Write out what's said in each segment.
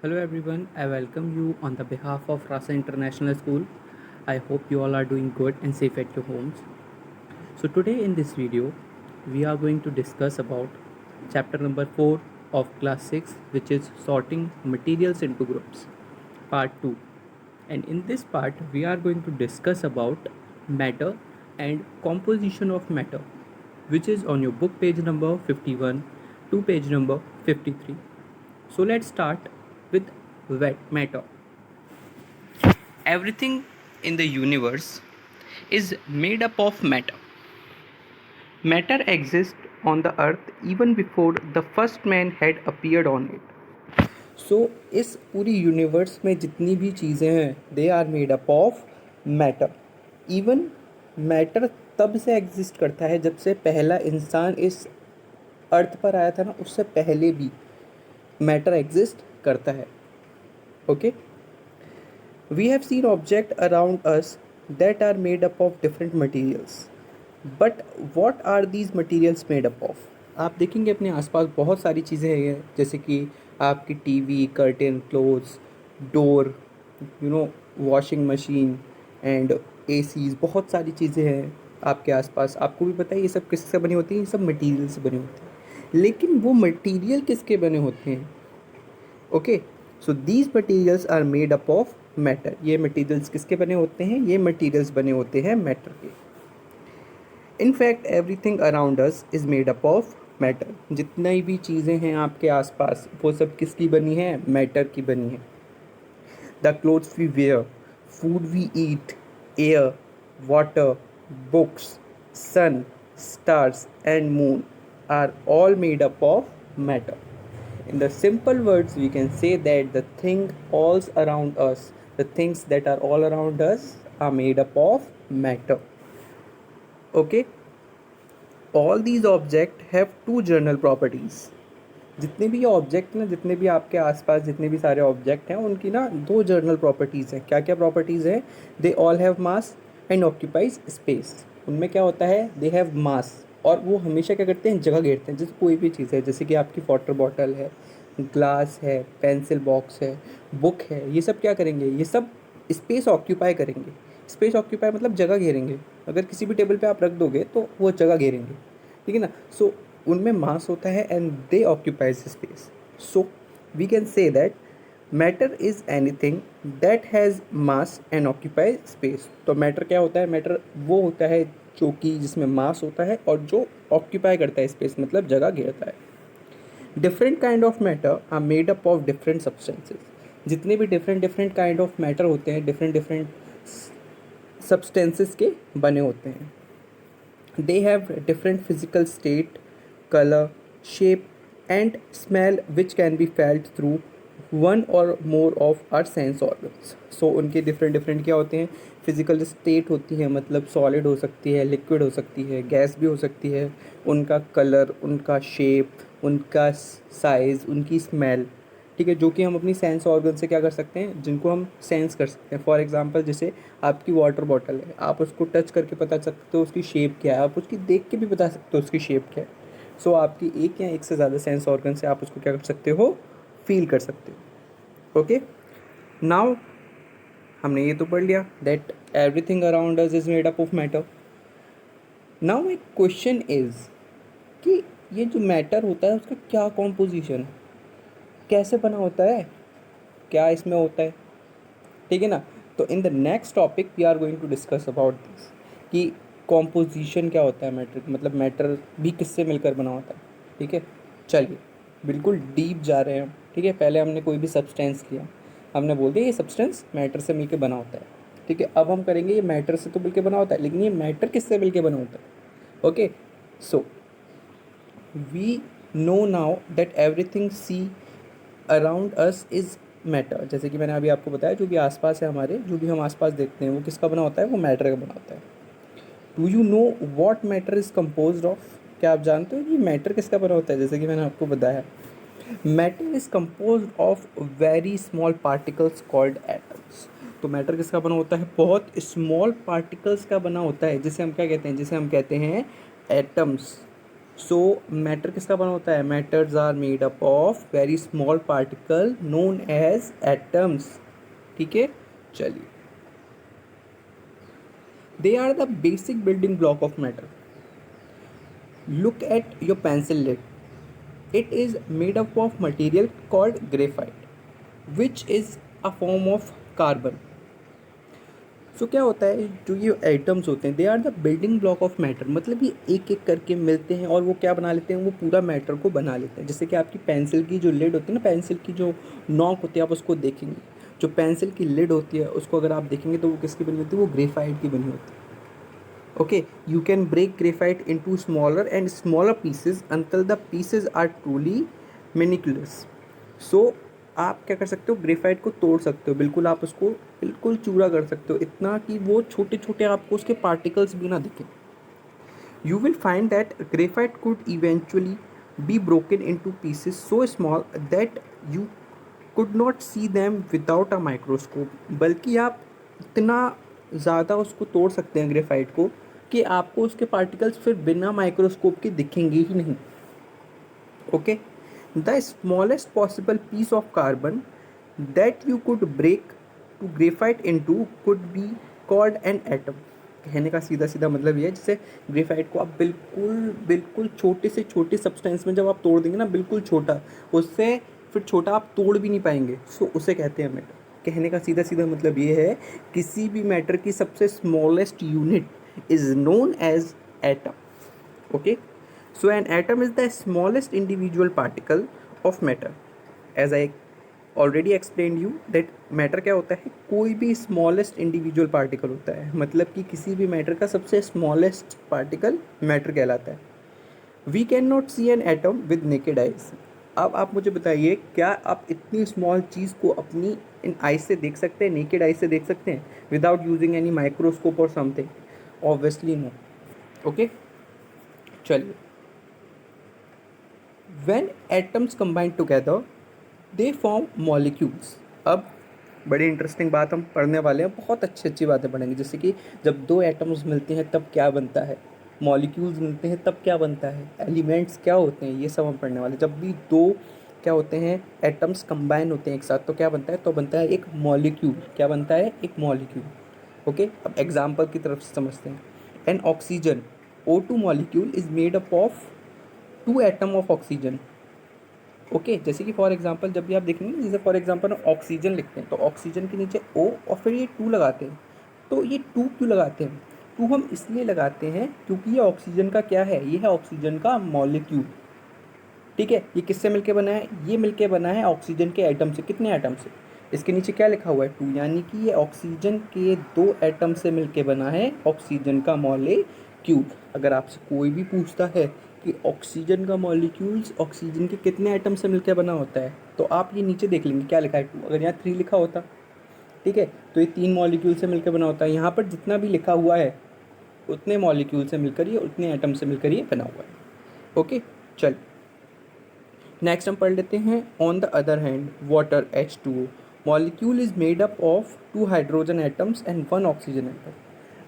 Hello everyone, I welcome you on the behalf of Rasa International School. I hope you all are doing good and safe at your homes. So today in this video, we are going to discuss about chapter number 4 of class 6, which is sorting materials into groups, part 2. And in this part, we are going to discuss about matter and composition of matter, which is on your book page number 51 to page number 53. So let's start with matter. Everything in the universe is made up of matter. Matter exists on the earth even before the first man had appeared on it. So इस पूरी universe में जितनी भी चीज़ें हैं they are made up of matter. Even matter तब से exist करता है जब से पहला इंसान इस अर्थ पर आया था ना, उससे पहले भी मैटर एग्जिस्ट करता है. Okay. We have seen objects around us that are made up of different materials. But what are these materials made up of? आप देखेंगे अपने आसपास बहुत सारी चीज़ें हैं, जैसे कि आपकी TV, curtain, clothes, door, washing machine and ACs. बहुत सारी चीज़ें हैं आपके आसपास. आपको भी पता है ये सब किससे बनी होती हैं. ये सब मटेरियल से बनी होती हैं. लेकिन वो मटेरियल किसके बने होते हैं? Okay. So these materials are made up of matter. ये मटीरियल्स किसके बने होते हैं? ये मटीरियल्स बने होते हैं मैटर के. In fact everything around us is made up of matter. जितनी भी चीज़ें हैं आपके आसपास वो सब किसकी बनी है? मैटर की बनी है. The clothes we wear, food we eat, air, water, books, sun, stars and moon are all made up of matter. In the simple words, we can say that the things that are all around us are made up of matter. Okay? All these objects have two general properties. जितने भी ये object ना, जितने भी आपके आसपास जितने भी सारे ऑब्जेक्ट हैं, उनकी ना दो जर्नल प्रॉपर्टीज़ हैं. क्या क्या प्रॉपर्टीज़ हैं? They all have mass and occupies space. उनमें क्या होता है? दे हैव मास, और वो हमेशा क्या करते हैं? जगह घेरते हैं. जैसे कोई भी चीज़ है, जैसे कि आपकी वाटर बॉटल है, ग्लास है, पेंसिल बॉक्स है, बुक है, ये सब क्या करेंगे? ये सब स्पेस ऑक्यूपाई करेंगे. स्पेस ऑक्यूपाई मतलब जगह घेरेंगे. अगर किसी भी टेबल पे आप रख दोगे तो वो जगह घेरेंगे. ठीक है ना. सो उनमें मास होता है and they occupies space. So we can say that matter is anything that has mass and occupy space. तो मैटर क्या होता है? मैटर वो होता है जो कि जिसमें मास होता है और जो ऑक्यूपाई करता है स्पेस, मतलब जगह घेरता है. Different kind of matter are made up of different substances. जितने भी डिफरेंट काइंड ऑफ मैटर होते हैं डिफरेंट सब्सटेंसेस के बने होते हैं. They have different physical state, color, shape and smell which can be felt through one or more of our sense organs. So उनके different क्या होते हैं? फिजिकल स्टेट होती है, मतलब सॉलिड हो सकती है, लिक्विड हो सकती है, गैस भी हो सकती है. उनका कलर, उनका शेप, उनका साइज़, उनकी स्मेल. ठीक है. जो कि हम अपनी सेंस ऑर्गन से क्या कर सकते हैं? जिनको हम सेंस कर सकते हैं. फॉर एग्जांपल जैसे आपकी वाटर बॉटल है, आप उसको टच करके बता सकते हो उसकी शेप क्या है. आप उसकी देख के भी बता सकते हो उसकी शेप क्या है. सो आपकी एक या एक से ज़्यादा सेंस ऑर्गन से आप उसको क्या कर सकते हो? फील कर सकते हो. ओके. नाउ हमने ये तो पढ़ लिया that everything around us is made up of matter. Now एक क्वेश्चन इज कि ये जो मैटर होता है उसका क्या कॉम्पोजिशन, कैसे बना होता है, क्या इसमें होता है. ठीक है ना. तो in the next topic we are going to discuss about this कि कॉम्पोजिशन क्या होता है मैटर, मतलब मैटर भी किससे मिलकर बना होता है. ठीक है. चलिए बिल्कुल डीप जा रहे हैं हम. ठीक है. पहले हमने कोई भी सब्सटेंस लिया, हमने बोल दिया ये सब्सटेंस मैटर से मिलकर बना होता है. ठीक है. अब हम करेंगे ये मैटर से तो मिलकर बना होता है, लेकिन ये मैटर किससे मिलकर बना होता है. Okay. So we know now that everything see around us is matter. जैसे कि मैंने अभी आपको बताया, जो भी आसपास है हमारे, जो भी हम आसपास देखते हैं वो किसका बना होता है? वो मैटर का बना होता है. Do you know what matter is compose of? क्या आप जानते हो कि मैटर किसका बना होता है? जैसे कि मैंने आपको बताया, matter is compose of very small particles called atoms. तो मैटर किसका बना होता है? बहुत स्मॉल पार्टिकल्स का बना होता है, जिसे हम क्या कहते हैं? जिसे हम कहते हैं एटम्स. सो मैटर किसका बना होता है? Matters are made up of very small particle known as atoms. ठीक है, चलिए। They are the basic building block of matter. Look at your pencil lead, it is made up of material called graphite which is a form of carbon. So क्या होता है, जो ये atoms होते हैं they are the building block of matter, मतलब ये एक एक करके मिलते हैं और वो क्या बना लेते हैं, वो पूरा मैटर को बना लेते हैं। जैसे कि आपकी पेंसिल की जो लिड होती है ना, पेंसिल की जो नॉक होती है, आप उसको देखेंगे, जो पेंसिल की लिड होती है उसको अगर आप देखेंगे तो वो किसकी बनी होती है? वो ग्रेफाइट की बनी होती है। Okay, you can break graphite into smaller and smaller pieces until the pieces are truly minuscule. So आप क्या कर सकते हो? ग्रेफाइट को तोड़ सकते हो, बिल्कुल आप उसको बिल्कुल चूरा कर सकते हो, इतना कि वो छोटे छोटे आपको उसके पार्टिकल्स भी ना दिखें। You will find that graphite could eventually be broken into pieces so small that you could not see them without a microscope. बल्कि आप इतना ज़्यादा उसको तोड़ सकते हैं ग्रेफाइट को कि आपको उसके पार्टिकल्स फिर बिना माइक्रोस्कोप के दिखेंगे ही नहीं। Okay, the smallest possible piece of carbon that you could break to graphite into could be called an atom. कहने का सीधा सीधा मतलब ये है, जैसे ग्रेफाइट को आप बिल्कुल बिल्कुल छोटे से छोटे सब्सटेंस में जब आप तोड़ देंगे ना, बिल्कुल छोटा, उससे फिर छोटा आप तोड़ भी नहीं पाएंगे, सो उसे कहते हैं मैटर। कहने का सीधा सीधा मतलब ये है, किसी भी मैटर की सबसे smallest unit is known as atom. Okay, so an atom is the smallest individual particle of matter. As I already explained you that matter क्या होता है? कोई भी smallest individual particle होता है, मतलब कि किसी भी matter का सबसे smallest particle matter कहलाता है। We cannot see an atom with naked eyes. अब आप मुझे बताइए, क्या आप इतनी स्मॉल चीज़ को अपनी इन आई से देख सकते हैं, नेकेड आई से देख सकते हैं, विदाउट यूजिंग एनी माइक्रोस्कोप और समथिंग? Obviously no. ओके, चलिए। When atoms combine together they form molecules. अब बड़ी इंटरेस्टिंग बात हम पढ़ने वाले हैं, बहुत अच्छी अच्छी बातें पढ़ेंगे, जैसे कि जब दो एटम्स मिलते हैं तब क्या बनता है, मॉलिक्यूल्स मिलते हैं तब क्या बनता है, एलिमेंट्स क्या होते हैं, ये सब हम पढ़ने वाले। जब भी दो क्या होते हैं, एटम्स कंबाइन होते हैं एक साथ, तो क्या बनता है? तो बनता है एक मॉलिक्यूल। क्या बनता है? एक मॉलिक्यूल। ओके, अब एग्जाम्पल की तरफ से समझते हैं। N oxygen O2 molecule is made up of 2 atom of oxygen. Okay, जैसे कि फॉर एग्जांपल जब भी आप देखेंगे, जैसे फॉर एग्जांपल ऑक्सीजन लिखते हैं तो ऑक्सीजन के नीचे O और फिर ये 2 लगाते हैं। तो ये 2 क्यों लगाते हैं? 2 हम इसलिए लगाते हैं क्योंकि ये ऑक्सीजन का क्या है? ये है ऑक्सीजन का मॉलिक्यूल। ठीक है, ये किससे मिलके बना है? ये मिलके बना है ऑक्सीजन के एटम से। कितने एटम से? इसके नीचे क्या लिखा हुआ है? 2, यानी कि ये ऑक्सीजन के 2 एटम से मिलके बना है ऑक्सीजन का मॉलिक्यूल। अगर आपसे कोई भी पूछता है कि ऑक्सीजन का मॉलिक्यूल्स ऑक्सीजन के कितने एटम से मिलकर बना होता है, तो आप ये नीचे देख लेंगे क्या लिखा है 2। अगर यहाँ 3 लिखा होता, ठीक है, तो ये 3 मॉलिक्यूल से मिलकर बना होता है। यहाँ पर जितना भी लिखा हुआ है उतने मॉलिक्यूल से मिलकर ये, उतने एटम से मिलकर ये बना हुआ है। ओके, चल नेक्स्ट हम पढ़ लेते हैं। On the other hand water H2O molecule is made up of 2 hydrogen atoms and 1 oxygen atom.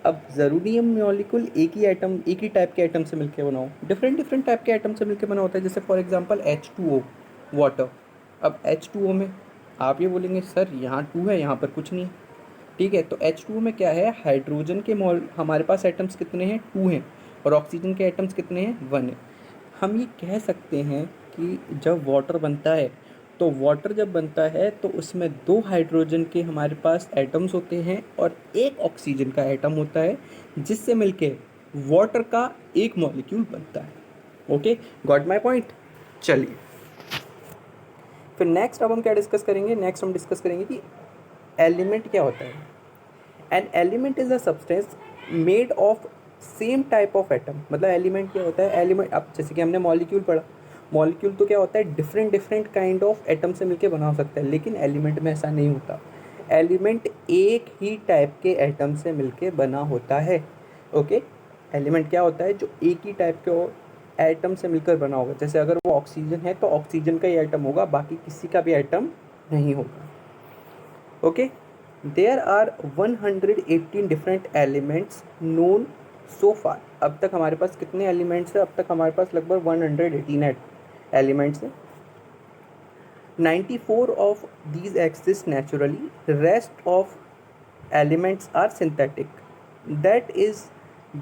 अब ज़रूरी है मॉलिक्यूल एक ही एटम, एक ही टाइप के एटम से मिलकर बना हो, डिफरेंट डिफरेंट टाइप के एटम से मिलकर बना होता है। जैसे फॉर एग्जांपल H2O वाटर। अब H2O में आप ये बोलेंगे सर यहाँ 2 है, यहाँ पर कुछ नहीं है। ठीक है, तो H2O में क्या है? हाइड्रोजन के हमारे पास एटम्स कितने हैं? 2 हैं, और ऑक्सीजन के एटम्स कितने हैं? 1 है। हम ये कह सकते हैं कि जब वाटर बनता है, तो वाटर जब बनता है तो उसमें 2 हाइड्रोजन के हमारे पास एटम्स होते हैं और 1 ऑक्सीजन का एटम होता है, जिससे मिलके वाटर का एक मॉलिक्यूल बनता है। Okay, got my point? चलिए, फिर नेक्स्ट अब हम क्या डिस्कस करेंगे? नेक्स्ट हम डिस्कस करेंगे कि एलिमेंट क्या होता है। An element is a substance made of same type of atom. मतलब एलिमेंट क्या होता है? एलिमेंट, अब जैसे कि हमने मॉलिक्यूल पढ़ा, मॉलिक्यूल तो क्या होता है? Different different kind of atom से मिलकर बना हो सकता है, लेकिन एलिमेंट में ऐसा नहीं होता। एलिमेंट एक ही टाइप के एटम से मिलकर बना होता है। ओके, एलिमेंट क्या होता है? जो एक ही टाइप के एटम से मिलकर बना होगा। जैसे अगर वो ऑक्सीजन है तो ऑक्सीजन का ही एटम होगा, बाकी किसी का भी एटम नहीं होगा। Okay, there are 118 different elements known सो फार अब तक हमारे पास कितने एलिमेंट्स हैं? अब तक हमारे पास लगभग 118 एलिमेंट्स हैं. 94 of these exist naturally. Rest of elements are synthetic. That is,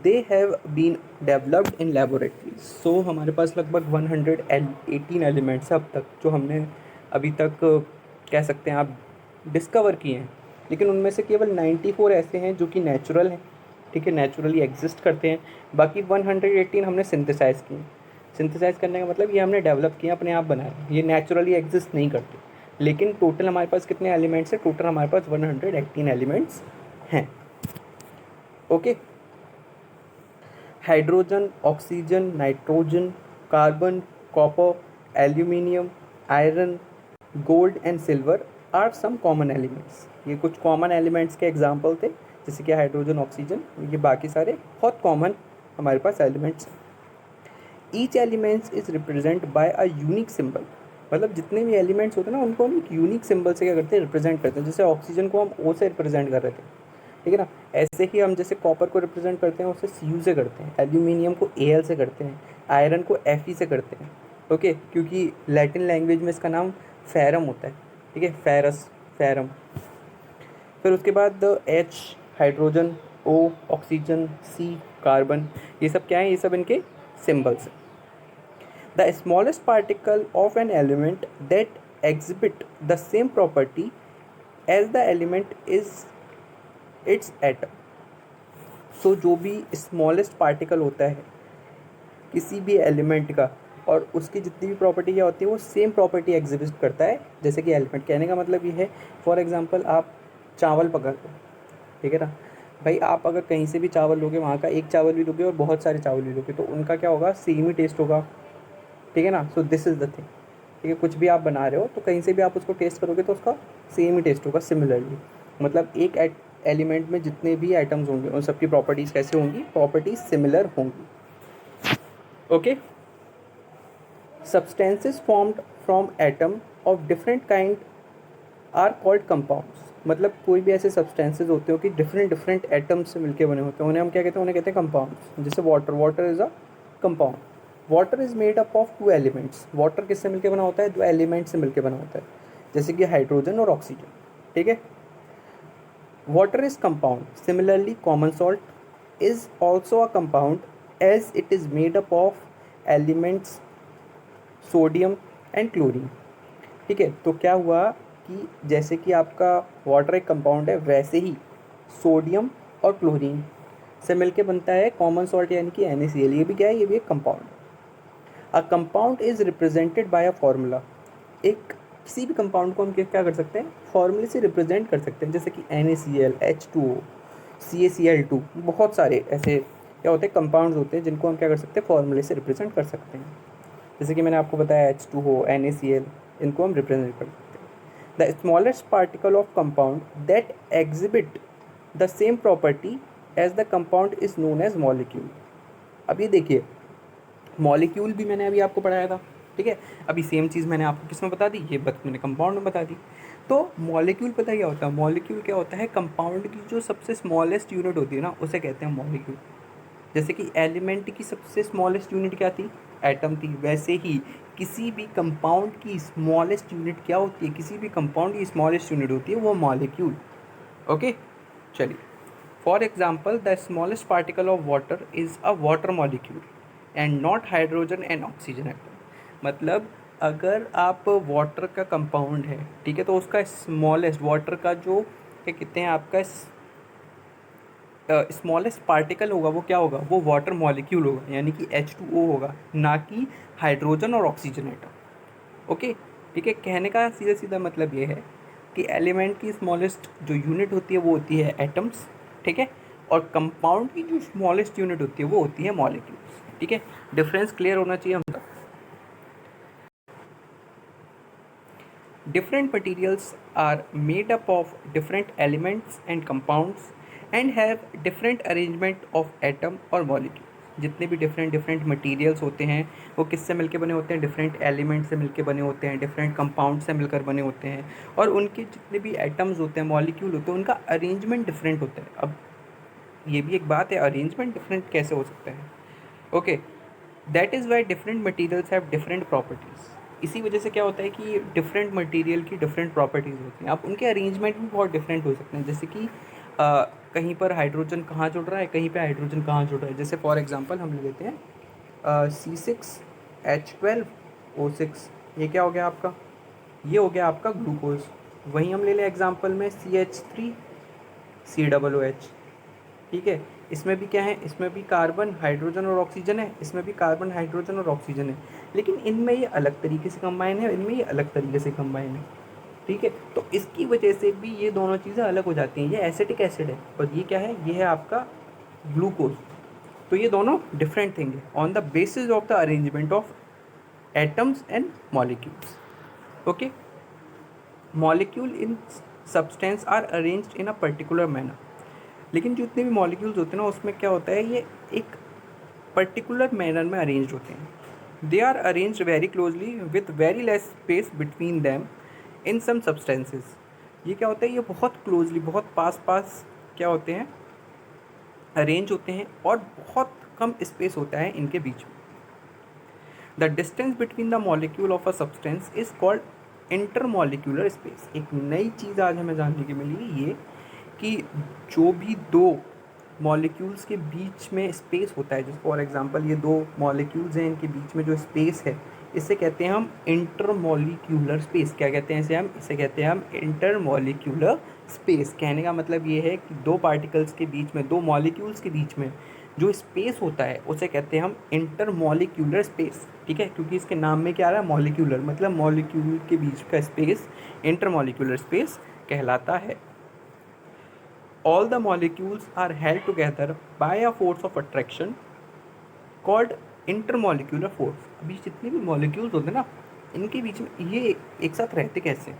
they have been developed in laboratories. So हमारे पास लगभग 118 एलिमेंट्स हैं अब तक, जो हमने अभी तक कह सकते हैं आप डिस्कवर किए हैं. लेकिन उनमें से केवल 94 ऐसे हैं जो कि नेचुरल हैं, ठीक है, नेचुरली एग्जिस्ट करते हैं. बाकी 118 हमने सिंथेसाइज किए हैं. सिंथेसाइज करने का मतलब ये हमने डेवलप किया, अपने आप बनाए, ये नेचुरली एग्जिस्ट नहीं करते. लेकिन टोटल हमारे पास कितने एलिमेंट्स हैं? टोटल हमारे पास 118 एलिमेंट्स हैं. Okay. Hydrogen, oxygen, nitrogen, carbon, copper, aluminium, iron, gold and silver are some common elements. ये कुछ कॉमन एलिमेंट्स के एग्जाम्पल थे, जैसे कि हाइड्रोजन, ऑक्सीजन. ये बाकी सारे बहुत कॉमन हमारे पास एलिमेंट्स हैं. Each elements is represent by a unique symbol. मतलब जितने भी एलिमेंट्स होते हैं ना, उनको हम एक यूनिक सिंबल से क्या करते हैं? रिप्रेजेंट करते हैं. जैसे ऑक्सीजन को हम ओ से रिप्रेजेंट कर रहे थे, ठीक है ना. ऐसे ही हम जैसे कॉपर को रिप्रेजेंट करते हैं उसे सी से करते हैं, एल्यूमिनियम को ए से करते हैं, आयरन को एफ से करते हैं. ओके, क्योंकि लैटिन लैंग्वेज में इसका नाम फेरम होता है, ठीक है, फेरस, फेरम. फिर उसके बाद एच हाइड्रोजन, ओ ऑक्सीजन, सी कार्बन. ये सब क्या है? ये सब इनके सिम्बल्स हैं. The smallest particle of an element that exhibit the same property as the element is its atom. So जो भी smallest particle होता है किसी भी एलिमेंट का, और उसकी जितनी भी प्रॉपर्टी क्या होती है वो सेम प्रॉपर्टी एग्जिबिट करता है जैसे कि एलिमेंट. कहने का मतलब ये है, फॉर एग्जांपल आप चावल पकड़ लो, ठीक है ना भाई. आप अगर कहीं से भी चावल लोगे, वहाँ का एक चावल भी लोगे और बहुत सारे चावल भी लोगे, तो उनका क्या होगा? सेम ही टेस्ट होगा, ठीक है ना. So this is the thing, ठीक है. कुछ भी आप बना रहे हो तो कहीं से भी आप उसको टेस्ट करोगे तो उसका सेम ही टेस्ट होगा, सिमिलरली. मतलब एक एलिमेंट में जितने भी आइटम्स होंगे उन सबकी प्रॉपर्टीज़ कैसे होंगी? प्रॉपर्टीज सिमिलर होंगी. Okay. Substances formed from atom of different kind are called compounds. मतलब कोई भी ऐसे सब्सटेंसेस होते हो कि डिफरेंट डिफरेंट एटम्स से मिलके बने होते हैं, उन्हें हम क्या कहते हैं? उन्हें कहते हैं कंपाउंड्स. जैसे water, water is a compound. Water is made up of 2 elements. Water किससे मिलके बना होता है? 2 एलिमेंट से मिलके बना होता है, जैसे कि हाइड्रोजन और ऑक्सीजन, ठीक है. Water is compound. Similarly common salt is also a compound as it is made up of elements sodium and chlorine, ठीक है. तो क्या हुआ कि जैसे कि आपका वाटर एक कंपाउंड है, वैसे ही सोडियम और क्लोरीन से मिलके बनता है कॉमन सॉल्ट, यानी कि NaCl. ये भी क्या है? ये भी एक compound. A compound is represented by a formula. एक किसी भी कंपाउंड को हम क्या कर सकते हैं? फॉर्मूले से रिप्रेजेंट कर सकते हैं, जैसे कि NaCl, H2O, CaCl2. बहुत सारे ऐसे क्या होते हैं? कंपाउंड्स होते हैं जिनको हम क्या कर सकते हैं? फॉर्मूले से रिप्रेजेंट कर सकते हैं. जैसे कि मैंने आपको बताया H2O, NaCl, इनको हम रिप्रेजेंट कर सकते हैं. The smallest particle of compound that exhibit the same property as the compound is known as molecule. अब ये देखिए, मॉलिक्यूल भी मैंने अभी आपको पढ़ाया था, ठीक है. अभी सेम चीज़ मैंने आपको किस में बता दी? ये मैंने कंपाउंड में बता दी. तो मॉलिक्यूल पता है क्या होता है? मॉलिक्यूल क्या होता है? कंपाउंड की जो सबसे स्मॉलेस्ट यूनिट होती है ना, उसे कहते हैं मॉलिक्यूल. जैसे कि एलिमेंट की सबसे स्मॉलेस्ट यूनिट क्या थी? एटम थी. वैसे ही किसी भी कंपाउंड की स्मॉलेस्ट यूनिट क्या होती है? किसी भी कंपाउंड की स्मॉलेस्ट यूनिट होती है वो मॉलिक्यूल. ओके, चलिए. For example, the smallest particle of water is a water molecule and not hydrogen and oxygen atom. मतलब अगर आप वाटर का कंपाउंड है, ठीक है, तो उसका स्मॉलेस्ट, वाटर का जो क्या कहते हैं आपका स्मॉलेस्ट पार्टिकल होगा वो क्या होगा? वो वाटर मॉलिक्यूल होगा, यानी कि H2O होगा, ना कि हाइड्रोजन और ऑक्सीजन एटम. ओके, ठीक है. कहने का सीधा सीधा मतलब ये है कि एलिमेंट की स्मॉलेस्ट जो यूनिट होती है वो होती है एटम्स, ठीक है, और कंपाउंड की जो स्मॉलेस्ट यूनिट होती है वो होती है मॉलिक्यूल्स, ठीक है. डिफरेंस क्लियर होना चाहिए हम तक. Different materials are made up of different elements and compounds and have different arrangement of atom और मॉलिक्यूल. जितने भी डिफरेंट डिफरेंट मटेरियल्स होते हैं वो किससे मिलकर बने होते हैं? डिफरेंट एलिमेंट से मिलकर बने होते हैं, डिफरेंट कंपाउंड से मिलकर बने होते हैं, और उनके जितने भी एटम्स होते हैं, मॉलिक्यूल होते हैं, उनका अरेंजमेंट डिफरेंट होता है. अब ये भी एक बात है, अरेंजमेंट डिफरेंट कैसे हो सकता है। Okay, that is why different materials have different properties. इसी वजह से क्या होता है कि डिफरेंट मटेरियल की डिफरेंट प्रॉपर्टीज़ होती हैं। अब उनके अरेंजमेंट भी बहुत डिफरेंट हो सकते हैं, जैसे कि कहीं पर हाइड्रोजन कहाँ जुड़ रहा है, कहीं पे हाइड्रोजन कहाँ जुड़ रहा है। जैसे फॉर एग्जांपल हम ले लेते हैं C6H12O6, ये क्या हो गया आपका, ये हो गया आपका ग्लूकोज। वहीं हम ले लें एग्जांपल में CH3COOH, ठीक है। इसमें भी क्या है, इसमें भी कार्बन हाइड्रोजन और ऑक्सीजन है, इसमें भी कार्बन हाइड्रोजन और ऑक्सीजन है, लेकिन इनमें ये अलग तरीके से कंबाइन है, इनमें ये अलग तरीके से कंबाइन है, ठीक है। तो इसकी वजह से भी ये दोनों चीज़ें अलग हो जाती हैं। ये एसिटिक एसिड है और ये क्या है, ये है आपका ग्लूकोज। तो ये दोनों डिफरेंट थिंग है on the basis of the arrangement of atoms and molecules. Okay, molecule in substance are arranged in a particular manner. लेकिन जितने भी मॉलिक्यूल्स होते हैं ना, उसमें क्या होता है, ये एक पर्टिकुलर मैनर में अरेंज होते हैं। They are arranged very closely with very less space between them in some substances. ये क्या होता है, ये बहुत क्लोजली, बहुत पास पास क्या होते हैं, अरेंज होते हैं, और बहुत कम स्पेस होता है इनके बीच में। The distance between the molecule of a substance is called intermolecular space. एक नई चीज़ आज हमें जानने की मिली, ये कि जो भी दो मॉलिक्यूल्स के बीच में स्पेस होता है, जैसे फॉर एग्जांपल ये दो मॉलिक्यूल्स हैं, इनके बीच में जो स्पेस है, इसे कहते हैं हम इंटरमॉलिक्यूलर स्पेस। क्या कहते हैं इसे हम, इसे कहते हैं हम इंटरमॉलिक्यूलर स्पेस। कहने का मतलब ये है कि दो पार्टिकल्स के बीच में, दो मॉलिक्यूल्स के बीच में जो स्पेस होता है, उसे कहते हैं हम इंटरमॉलिक्यूलर स्पेस, ठीक है। क्योंकि इसके नाम में क्या आ रहा है, मॉलिक्यूलर, मतलब मॉलिक्यूल के बीच का स्पेस इंटरमॉलिक्यूलर स्पेस कहलाता है। All the molecules are held together by a force of attraction called intermolecular force। अभी जितने भी molecules होते हैं ना, इनके बीच में ये एक साथ रहते कैसे,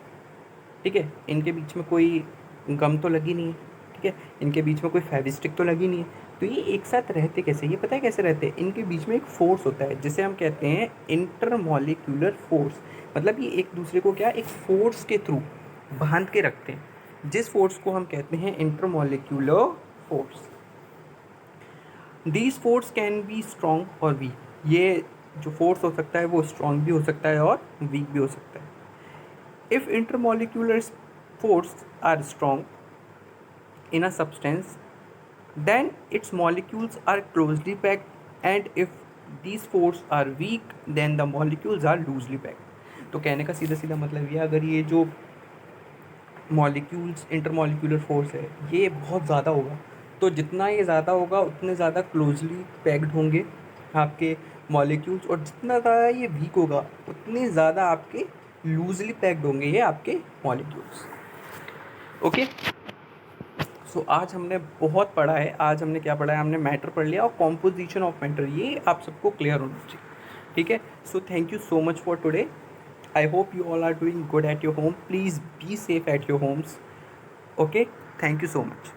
ठीक है। इनके बीच में कोई गम तो लगी नहीं है, ठीक है। इनके बीच में कोई फेविस्टिक तो लगी नहीं है। तो ये एक साथ रहते कैसे, ये पता है कैसे रहते हैं। इनके बीच में एक फोर्स होता है जिसे हम कहते हैं इंटरमॉलिक्यूलर फोर्स। मतलब ये एक दूसरे को क्या, एक फोर्स के थ्रू बांध के रखते हैं, जिस फोर्स को हम कहते हैं intermolecular force. These force can be strong और वीक। ये जो फोर्स हो सकता है वो स्ट्रॉन्ग भी हो सकता है और वीक भी हो सकता है। If intermolecular force are strong in a substance, then its molecules are closely packed, and if these force are weak then the molecules are loosely packed। तो कहने का सीधा सीधा मतलब ये, अगर ये जो मॉलिक्यूल्स इंटरमॉलिक्यूलर फोर्स है ये बहुत ज़्यादा होगा, तो जितना ये ज़्यादा होगा उतने ज़्यादा क्लोजली पैक्ड होंगे आपके मॉलिक्यूल्स, और जितना ज़्यादा ये वीक होगा उतने ज़्यादा आपके लूजली पैक्ड होंगे ये आपके मॉलिक्यूल्स। ओके, सो आज हमने बहुत पढ़ा है। आज हमने क्या पढ़ा है, हमने मैटर पढ़ लिया और कॉम्पोजिशन ऑफ मैटर, ये आप सबको क्लियर होना चाहिए, ठीक है। So thank you so much for today. I hope you all are doing good at your home. Please be safe at your homes. Okay, thank you so much.